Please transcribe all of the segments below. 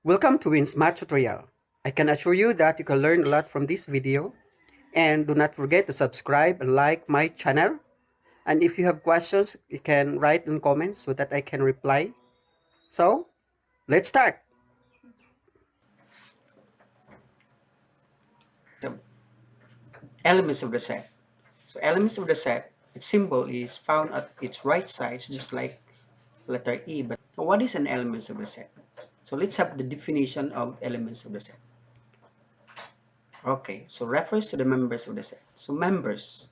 Welcome to Win's Math Tutorial. I can assure you that you can learn a lot from this video, and do not forget to subscribe and like my channel. And if you have questions, you can write in comments so that I can reply. So, let's start. The elements of the set. So elements of the set, its symbol is found at its right sides, just like letter E. But what is an elements of the set? So let's have the definition of elements of the set. Okay, so refers to the members of the set. So members,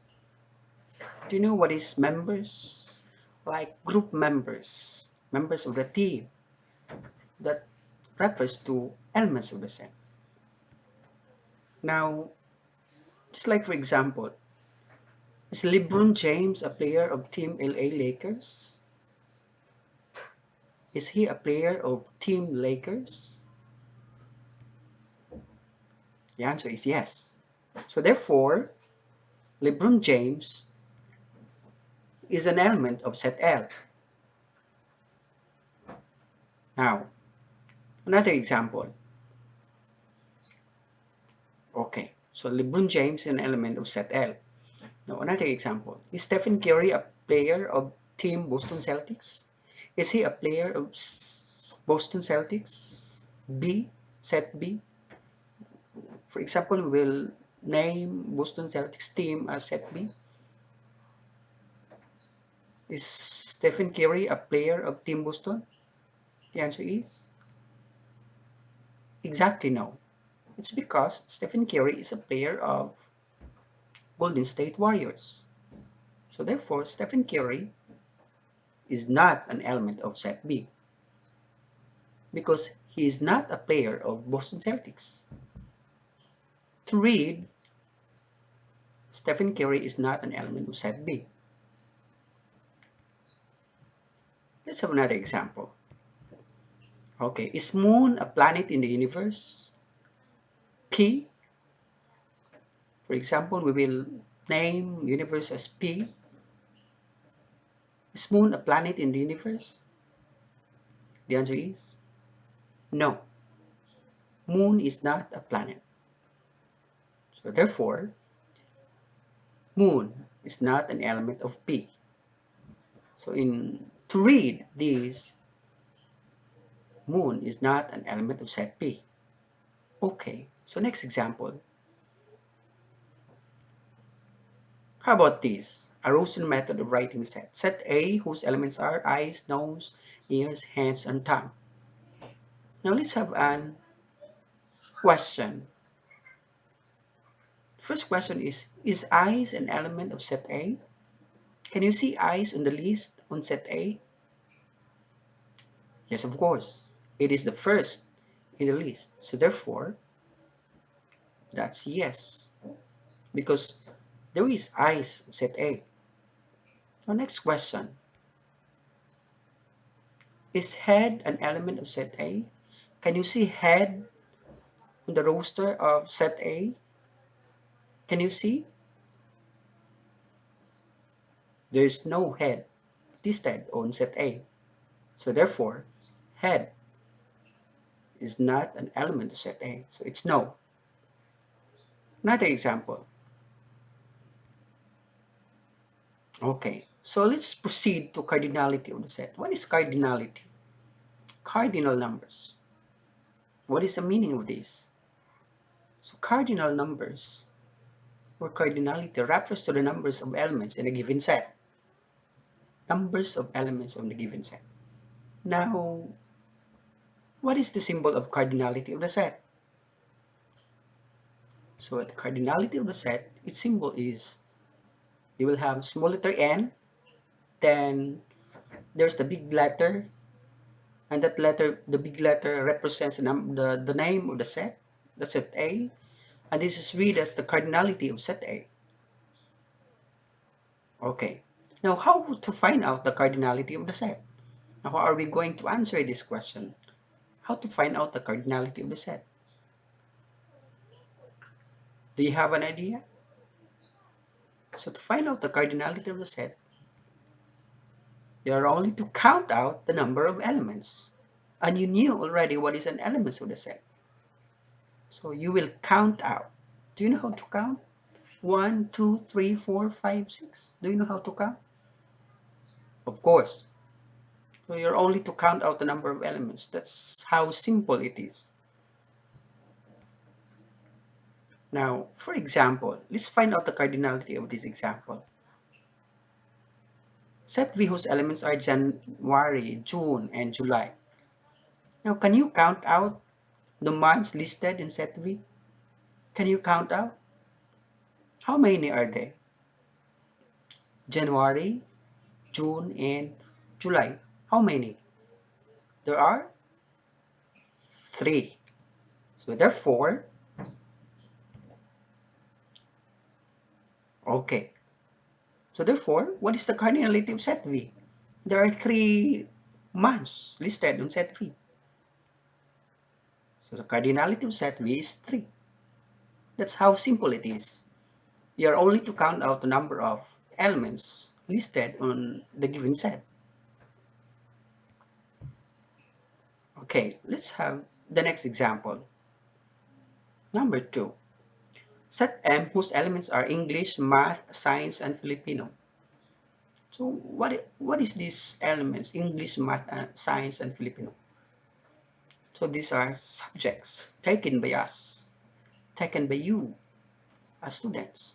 do you know what is members? Like group members, members of the team. That refers to elements of the set. Now, just like for example, is LeBron James a player of Team LA Lakers? Is he a player of Team Lakers? The answer is yes. So therefore, LeBron James is an element of set L. Now, another example. Okay, so LeBron James is an element of set L. Now, another example. Is Stephen Curry a player of Team Boston Celtics? Is he a player of Boston Celtics? B, set B. For example, we will name Boston Celtics team as set B. Is Stephen Curry a player of Team Boston? The answer is exactly no. It's because Stephen Curry is a player of Golden State Warriors. So therefore, Stephen Curry is not an element of set B because he is not a player of Boston Celtics. To read, Stephen Curry is not an element of set B. Let's have another example. Okay, is Moon a planet in the universe? P. For example, we will name universe as P. Is Moon a planet in the universe? The answer is no. Moon is not a planet. So therefore, Moon is not an element of P. So to read this, Moon is not an element of set P. Okay, so next example. How about this? A Rosen method of writing set. Set A, whose elements are eyes, nose, ears, hands, and tongue. Now let's have an question. First question is eyes an element of set A? Can you see eyes on the list on set A? Yes, of course. It is the first in the list. So therefore, that's yes. Because there is eyes on set A. Now next question. Is head an element of set A? Can you see head on the roster of set A? Can you see? There is no head listed on set A. So therefore, head is not an element of set A. So it's no. Another example. Okay, so let's proceed to cardinality of the set. What is cardinality? Cardinal numbers. What is the meaning of this? So cardinal numbers or cardinality refers to the numbers of elements in a given set. Numbers of elements of the given set. Now, what is the symbol of cardinality of the set? So the cardinality of the set, its symbol is you will have small letter n, then there's the big letter, and that letter, the big letter represents the name of the set A, and this is read as the cardinality of set A. Okay, now how to find out the cardinality of the set? Now how are we going to answer this question? How to find out the cardinality of the set? Do you have an idea? So to find out the cardinality of the set, there are only to count out the number of elements. and you knew already what is an element of the set. So you will count out. Do you know how to count? 1, 2, 3, 4, 5, 6. Do you know how to count? Of course. So you're only to count out the number of elements. That's how simple it is. Now, for example, let's find out the cardinality of this example. Set V whose elements are January, June, and July. Now, can you count out the months listed in set V? Can you count out? How many are there? January, June, and July. How many? There are 3. So therefore, okay. So therefore, what is the cardinality of set V? There are 3 months listed on set V. So the cardinality of set V is 3. That's how simple it is. You are only to count out the number of elements listed on the given set. Okay, let's have the next example. Number 2. Set M whose elements are English, Math, Science, and Filipino. So what is these elements? English, Math, Science, and Filipino. So these are subjects taken by us, taken by you as students.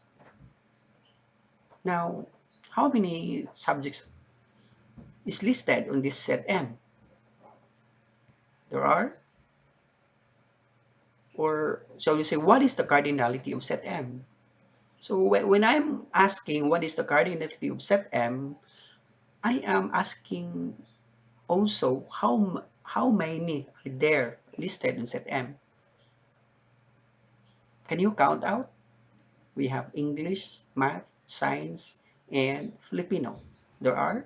Now, how many subjects is listed on this set M? There are, or shall we say, what is the cardinality of set M? So when I'm asking what is the cardinality of set M, I am asking also how many are there listed in set M. Can you count out? We have English, Math, Science, and Filipino. There are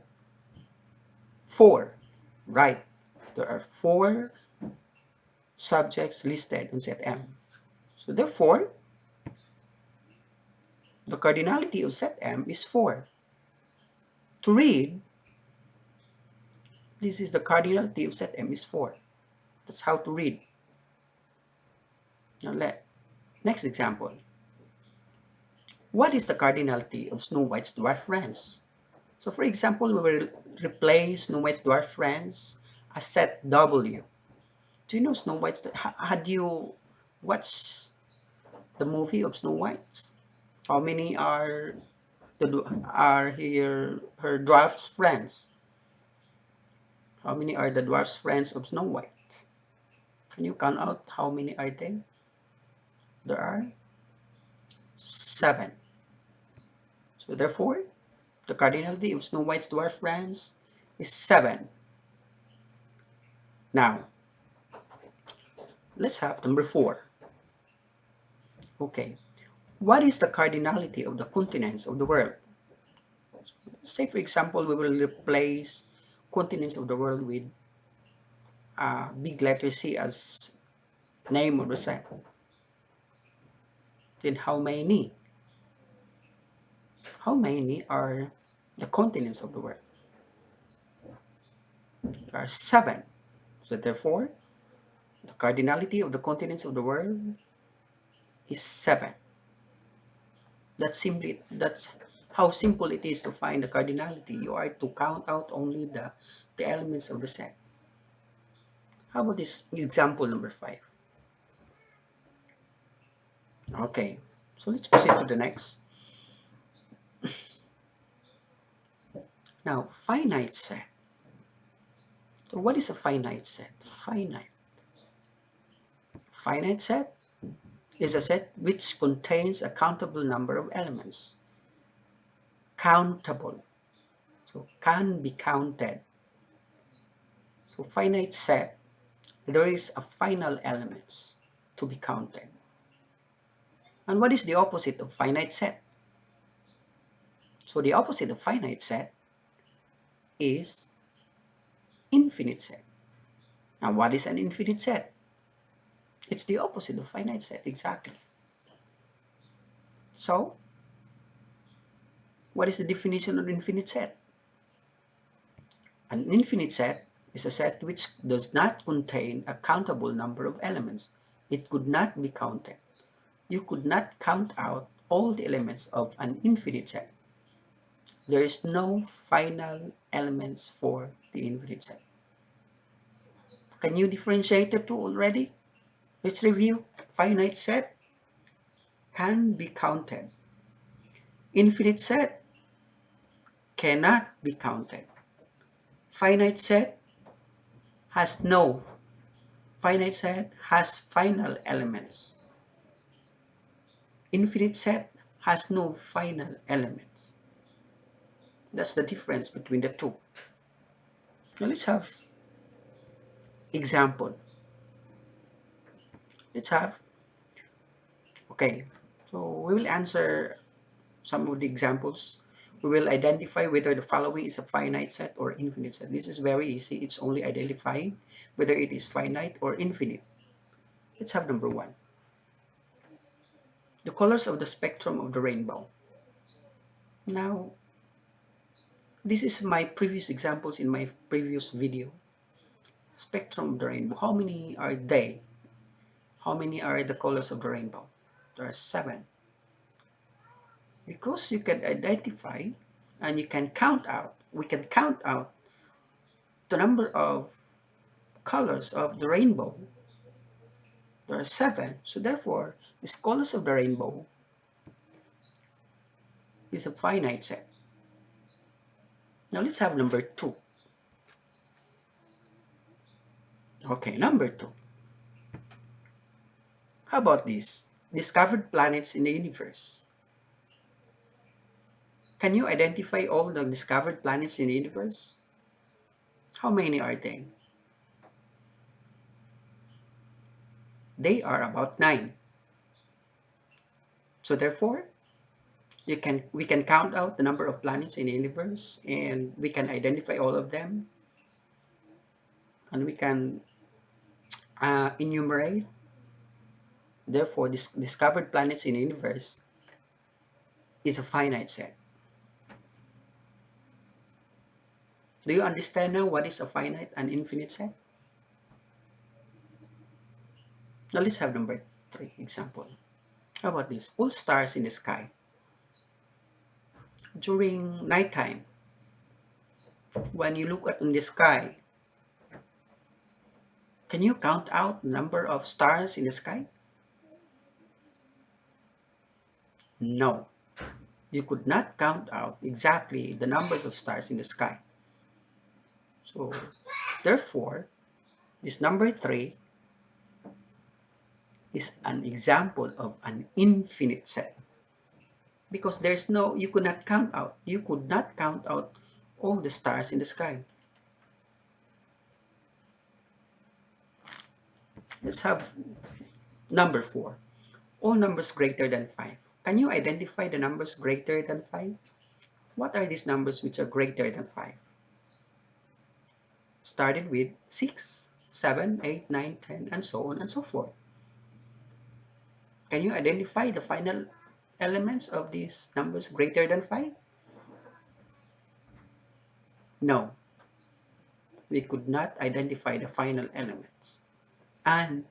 4. Right. There are 4 subjects listed in set M. So therefore, the cardinality of set M is 4. To read, this is the cardinality of set M is 4. That's how to read. Now next example. What is the cardinality of Snow White's dwarf friends? So for example, we will replace Snow White's dwarf friends as set W. Do you know Snow White's? Had you watched the movie of Snow White? How many are here her dwarf friends? How many are the dwarf friends of Snow White? Can you count out how many are there? There are 7. So therefore, the cardinality of Snow White's dwarf friends is 7. Now, let's have number 4. Okay, what is the cardinality of the continents of the world? Say for example, we will replace continents of the world with big letter C as name of the set. Then how many? How many are the continents of the world? There are 7. So therefore, the cardinality of the continents of the world is 7. That's how simple it is to find the cardinality. You are to count out only the elements of the set. How about this example number 5? Okay, so let's proceed to the next. Now, finite set. So what is a finite set? Finite set is a set which contains a countable number of elements. Countable. So can be counted. So finite set, there is a final elements to be counted. And what is the opposite of finite set? So the opposite of finite set is infinite set. Now what is an infinite set? It's the opposite of finite set, exactly. So what is the definition of infinite set? An infinite set is a set which does not contain a countable number of elements. It could not be counted. You could not count out all the elements of an infinite set. There is no final elements for the infinite set. Can you differentiate the two already? Let's review. Finite set can be counted. Infinite set cannot be counted. Finite set has no. Finite set has final elements. Infinite set has no final elements. That's the difference between the two. Now let's have example. Let's have, okay, so we will answer some of the examples. We will identify whether the following is a finite set or infinite set. This is very easy. It's only identifying whether it is finite or infinite. Let's have number one. The colors of the spectrum of the rainbow. Now, this is my previous examples in my previous video. Spectrum of the rainbow. How many are they? How many are the colors of the rainbow? There are 7. Because you can identify and you can count out, we can count out the number of colors of the rainbow. There are 7. So therefore, the colors of the rainbow is a finite set. Now let's have number 2. Okay, number 2. How about this? Discovered planets in the universe. Can you identify all the discovered planets in the universe? How many are they? They are about 9. So therefore, we can count out the number of planets in the universe and we can identify all of them and we can enumerate. Therefore, this discovered planets in the universe is a finite set. Do you understand now what is a finite and infinite set? Now let's have number 3 example. How about this? All stars in the sky. During nighttime, when you look at in the sky, can you count out the number of stars in the sky? No. You could not count out exactly the numbers of stars in the sky. So, therefore, this number 3 is an example of an infinite set. Because there's no, you could not count out all the stars in the sky. Let's have number 4. All numbers greater than 5. Can you identify the numbers greater than 5? What are these numbers which are greater than 5? Started with 6, 7, 8, 9, 10, and so on and so forth. Can you identify the final elements of these numbers greater than 5? No. We could not identify the final elements. And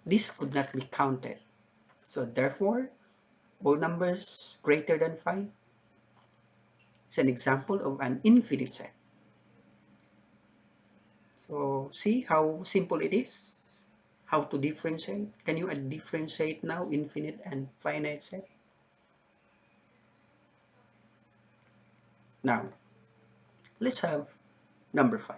this could not be counted. So therefore, all numbers greater than 5 is an example of an infinite set. So see how simple it is? How to differentiate? Can you differentiate now infinite and finite set? Now, let's have number 5.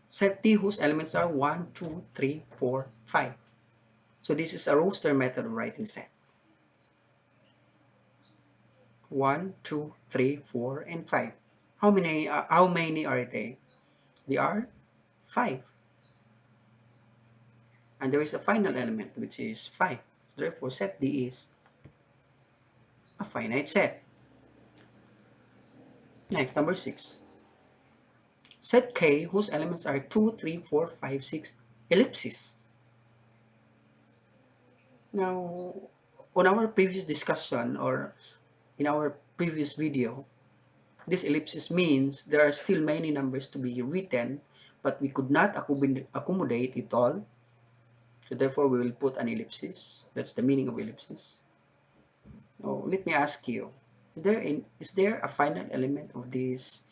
Set T whose elements are 1, 2, 3, 4, 5. So this is a roster method of writing set. 1, 2, 3, 4, and 5. How many are they? They are 5. And there is a final element which is 5. Therefore, set D is a finite set. Next, number 6. Set K whose elements are 2, 3, 4, 5, 6 ellipses. Now, on our previous discussion or in our previous video, This ellipsis means there are still many numbers to be written, but we could not accommodate it all. So therefore, we will put an ellipsis. That's the meaning of ellipsis. Now, let me ask you, is there a final element of this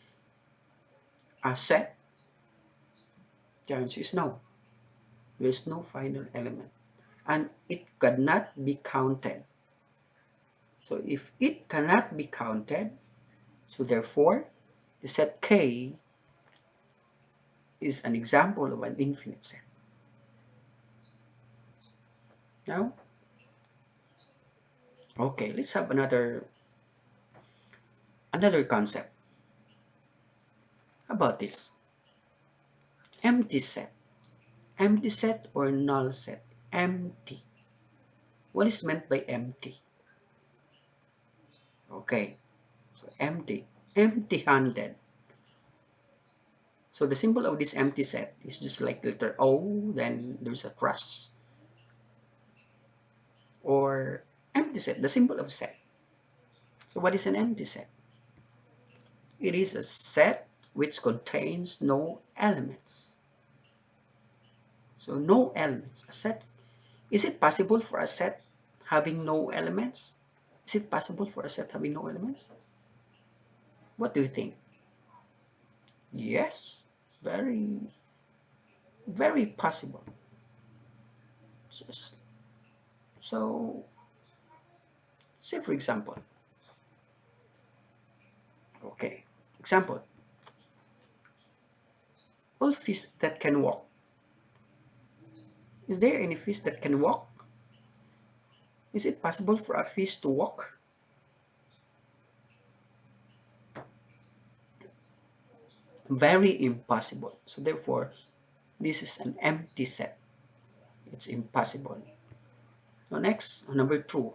set? The answer is no. There is no final element. And it cannot be counted. So if it cannot be counted, so therefore, the set K is an example of an infinite set. Now, okay, let's have another concept. How about this? Empty set. Empty set or null set? Empty. What is meant by empty? Okay, so empty. Empty-handed. So the symbol of this empty set is just like letter O, then there's a cross. Or empty set, the symbol of set. So what is an empty set? It is a set which contains no elements. So no elements. A set. Is it possible for a set having no elements? Is it possible for a set having no elements? What do you think? Yes, very, very possible. So say for example, okay, example, all fish that can walk. Is there any fish that can walk? Is it possible for a fish to walk? Very impossible. So therefore, this is an empty set. It's impossible. Now next, number 2,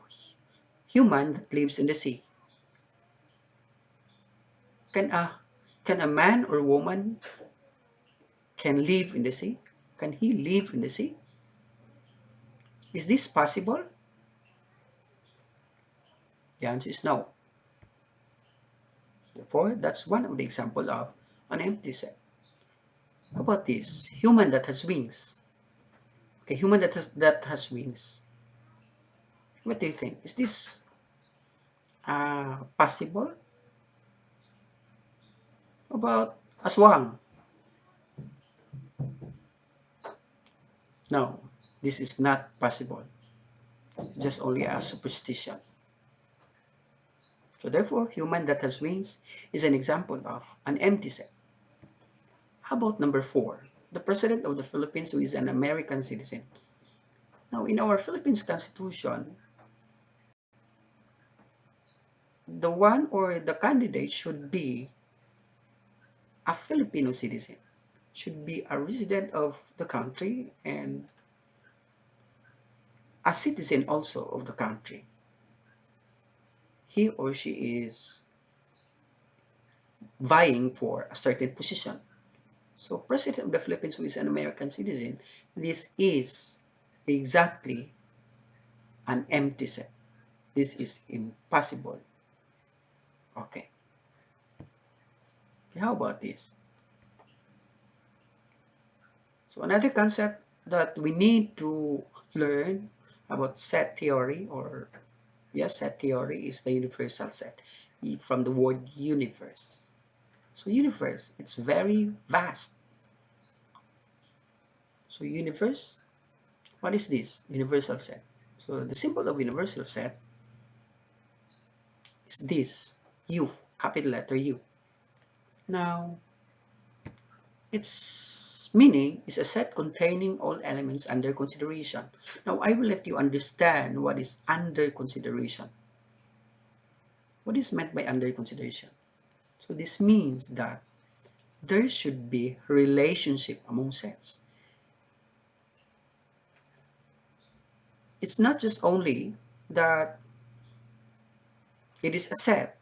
human that lives in the sea. Can a man or woman can live in the sea? Can he live in the sea? Is this possible? The answer is no. Therefore, that's one of the example of an empty set. How about this? Human that has wings. Okay, human that has wings. What do you think? Is this possible? How about a swan? No, this is not possible. Just only a superstition. So therefore, human that has wings is an example of an empty set. How about number 4? The President of the Philippines who is an American citizen. Now, in our Philippines Constitution, the one or the candidate should be a Filipino citizen, should be a resident of the country and a citizen also of the country. He or she is vying for a certain position. So, President of the Philippines who is an American citizen, this is exactly an empty set. This is impossible. Okay. How about this? So another concept that we need to learn about set theory, or yes, set theory is the universal set, from the word universe. So universe, it's very vast. So universe, what is this? Universal set. So the symbol of universal set is this, U, capital letter U. Now, its meaning is a set containing all elements under consideration. Now, I will let you understand what is under consideration. What is meant by under consideration? So this means that there should be relationship among sets. It's not just only that it is a set.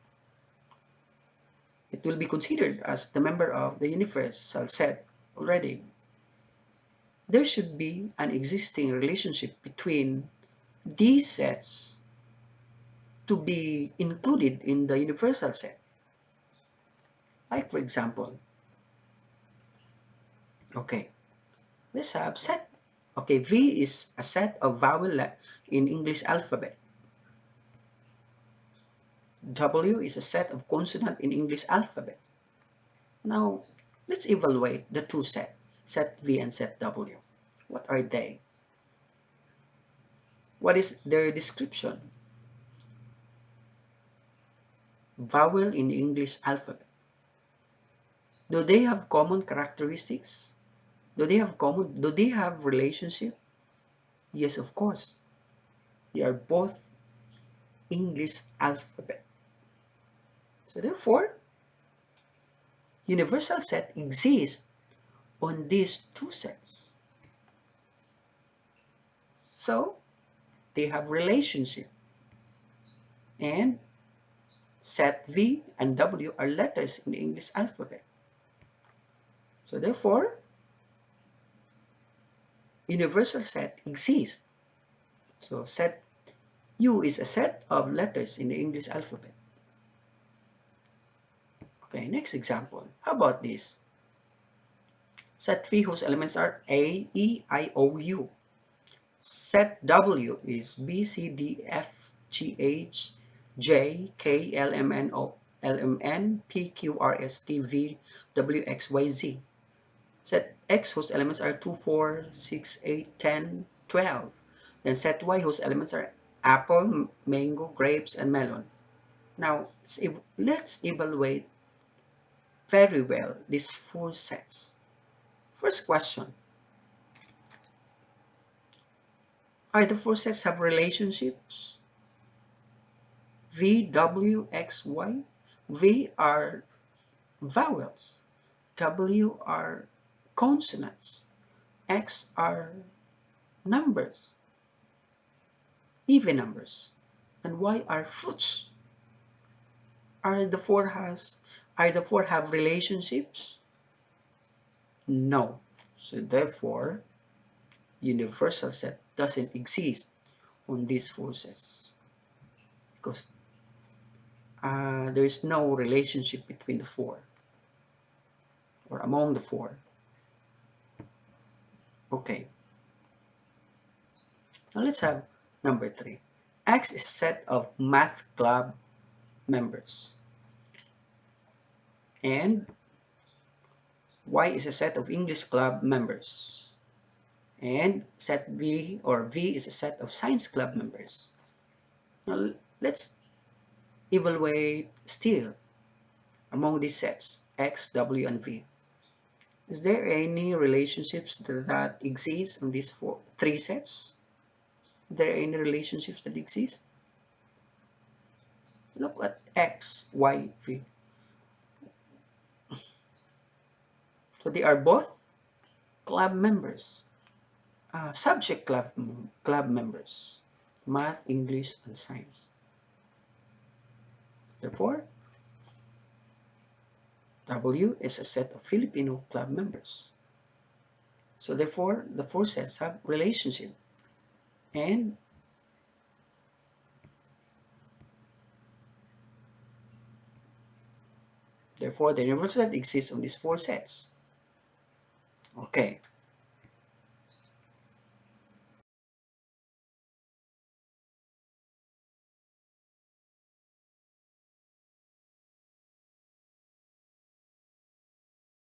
It will be considered as the member of the universal set already. There should be an existing relationship between these sets to be included in the universal set. Like for example, okay, let's have set. Okay, V is a set of vowel in English alphabet. W is a set of consonant in English alphabet. Now, let's evaluate the two sets, set V and set W. What are they? What is their description? Vowel in the English alphabet. Do they have common characteristics? Do they have relationship? Yes, of course. They are both English alphabet. So therefore, universal set exists on these two sets. So they have relationship, and set V and W are letters in the English alphabet. So therefore, universal set exists. So set U is a set of letters in the English alphabet. Okay, next example. How about this? Set V whose elements are A, E, I, O, U. Set W is B, C, D, F, G, H, J, K, L, M, N, O, L, M, N, P, Q, R, S, T, V, W, X, Y, Z. Set X whose elements are 2, 4, 6, 8, 10, 12. Then set Y whose elements are apple, mango, grapes, and melon. Now, let's evaluate very well these four sets. First question, are the four sets have relationships? V, W, X, Y. V are vowels. W are consonants. X are numbers, even numbers. And Y are fruits. Are the four has are the four have relationships? No. So therefore, universal set doesn't exist on these four sets because there is no relationship between the four or among the four. Okay, now let's have number 3. X is a set of math club members, and Y is a set of English club members, and set V or V is a set of science club members. Now let's evaluate still among these sets, X, W, and V. Is there any relationships that exist in these three sets? Are there any relationships that exist? Look at X, Y, V. So they are both club members, subject club members, math, English, and science. Therefore, W is a set of Filipino club members. So therefore, the four sets have relationship, and therefore the universal set exists on these four sets. Okay,